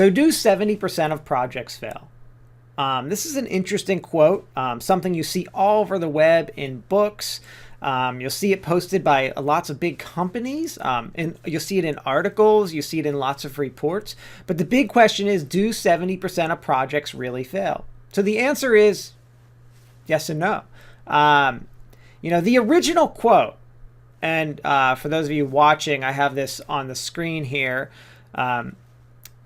So do 70% of projects fail? This is an interesting quote, something you see all over the web in books. You'll see it posted by lots of big companies, and you'll see it in articles, you see it in lots of reports. But the big question is, do 70% of projects really fail? So the answer is yes and no. The original quote, and for those of you watching, I have this on the screen here,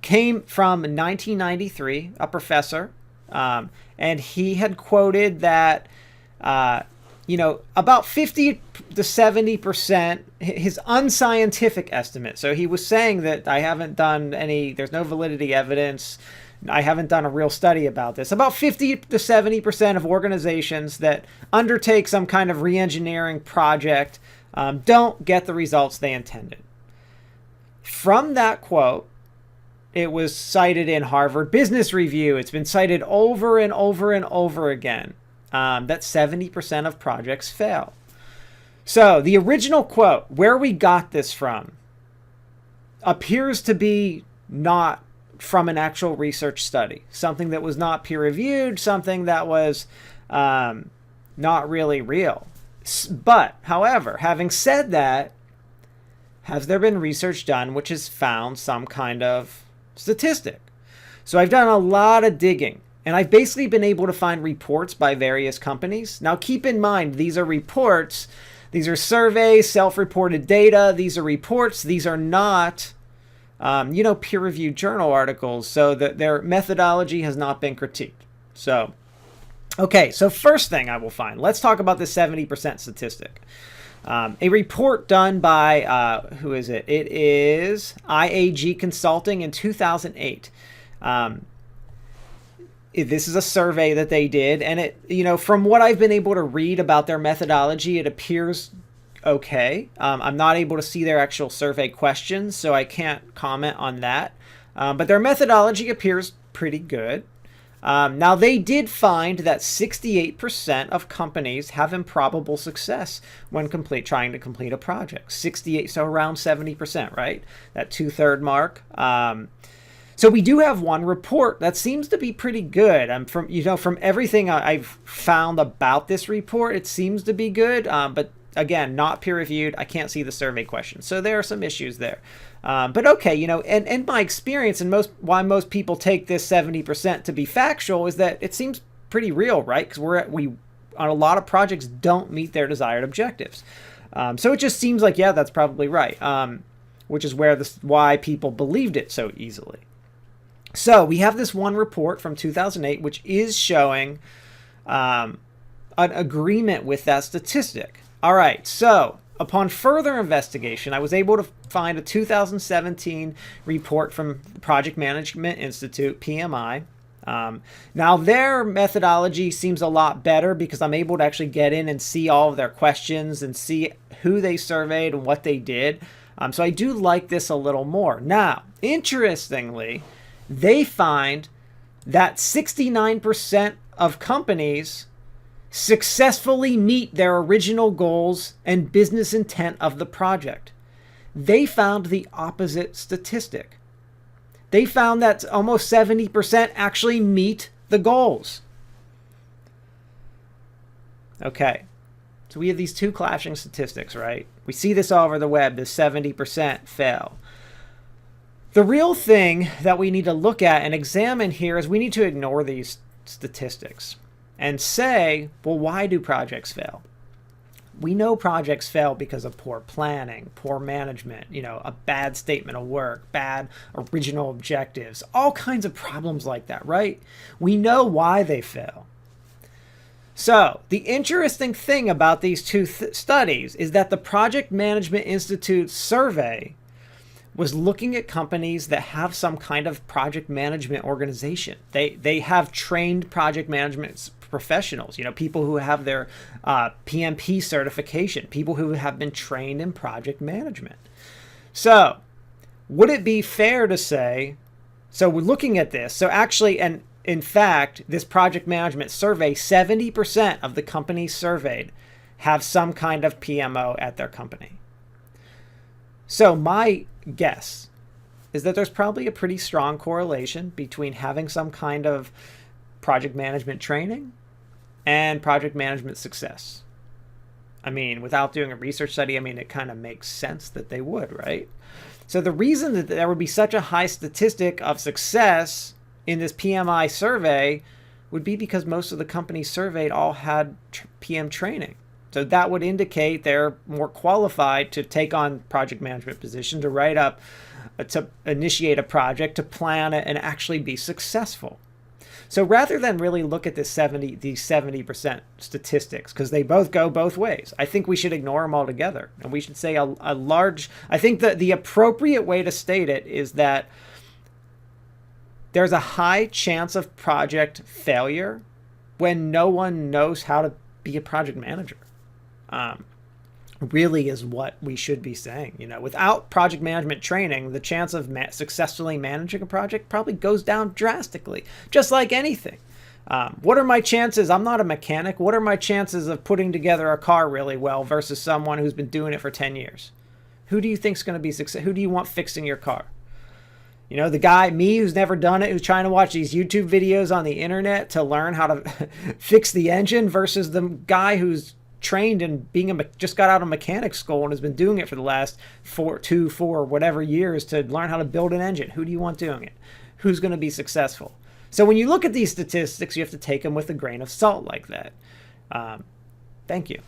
came from 1993, a professor, and he had quoted that about 50 to 70%, his unscientific estimate. So he was saying that I haven't done there's no validity evidence. I haven't done a real study about this. About 50 to 70% of organizations that undertake some kind of re-engineering project don't get the results they intended. From that quote, it was cited in Harvard Business Review. It's been cited over and over and over again. That 70% of projects fail. So the original quote, where we got this from, appears to be not from an actual research study, something that was not peer reviewed, something that was not really real. But, however, having said that, has there been research done which has found some kind of statistic? So I've done a lot of digging. And I've basically been able to find reports by various companies. Now, keep in mind, these are reports. These are surveys, self-reported data. These are reports. These are not, peer-reviewed journal articles. So that their methodology has not been critiqued. So, okay. So first thing I will find. Let's talk about the 70% statistic. A report done by, who is it? It is IAG Consulting in 2008. This is a survey that they did, and it, from what I've been able to read about their methodology, it appears okay. I'm not able to see their actual survey questions, so I can't comment on that. But their methodology appears pretty good. Now, they did find that 68% of companies have improbable success when trying to complete a project. 68, so around 70%, right? That 2/3 mark. So we do have one report that seems to be pretty good. From everything I've found about this report, it seems to be good. But again, not peer reviewed. I can't see the survey questions. So there are some issues there. But okay, and in my experience, and why most people take this 70% to be factual is that it seems pretty real, right? Because we on a lot of projects don't meet their desired objectives. So it just seems like, yeah, that's probably right. Which is why people believed it so easily. So we have this one report from 2008, which is showing an agreement with that statistic. All right, so upon further investigation, I was able to find a 2017 report from the Project Management Institute, PMI. Now, their methodology seems a lot better because I'm able to actually get in and see all of their questions and see who they surveyed and what they did. So I do like this a little more. Now, interestingly, they find that 69% of companies successfully meet their original goals and business intent of the project. They found the opposite statistic. They found that almost 70% actually meet the goals. Okay, so we have these two clashing statistics, right? We see this all over the web, this 70% fail. The real thing that we need to look at and examine here is we need to ignore these statistics and say, well, why do projects fail? We know projects fail because of poor planning, poor management, a bad statement of work, bad original objectives, all kinds of problems like that, right? We know why they fail. So the interesting thing about these two studies is that the Project Management Institute survey was looking at companies that have some kind of project management organization. They have trained project management professionals, people who have their PMP certification, people who have been trained in project management. So would it be fair to say, so we're looking at this, so actually, and in fact, this project management survey, 70% of the companies surveyed have some kind of PMO at their company. So my guess is that there's probably a pretty strong correlation between having some kind of project management training and project management success. I mean, without doing a research study, I mean, it kind of makes sense that they would, right? So the reason that there would be such a high statistic of success in this PMI survey would be because most of the companies surveyed all had PM training. So that would indicate they're more qualified to take on project management position, to write up, to initiate a project, to plan it, and actually be successful. So rather than really look at these 70% statistics, because they both go both ways, I think we should ignore them altogether. And we should say I think that the appropriate way to state it is that there's a high chance of project failure when no one knows how to be a project manager. Really is what we should be saying. Without project management training, the chance of successfully managing a project probably goes down drastically, just like anything. What are my chances? I'm not a mechanic. What are my chances of putting together a car really well versus someone who's been doing it for 10 years? Who do you think's going to be successful? Who do you want fixing your car? The guy, me, who's never done it, who's trying to watch these YouTube videos on the internet to learn how to fix the engine, versus the guy who's trained in just got out of mechanic school and has been doing it for the last 4 whatever years to learn how to build an engine. Who do you want doing it? Who's going to be successful? So when you look at these statistics, you have to take them with a grain of salt like that. Thank you.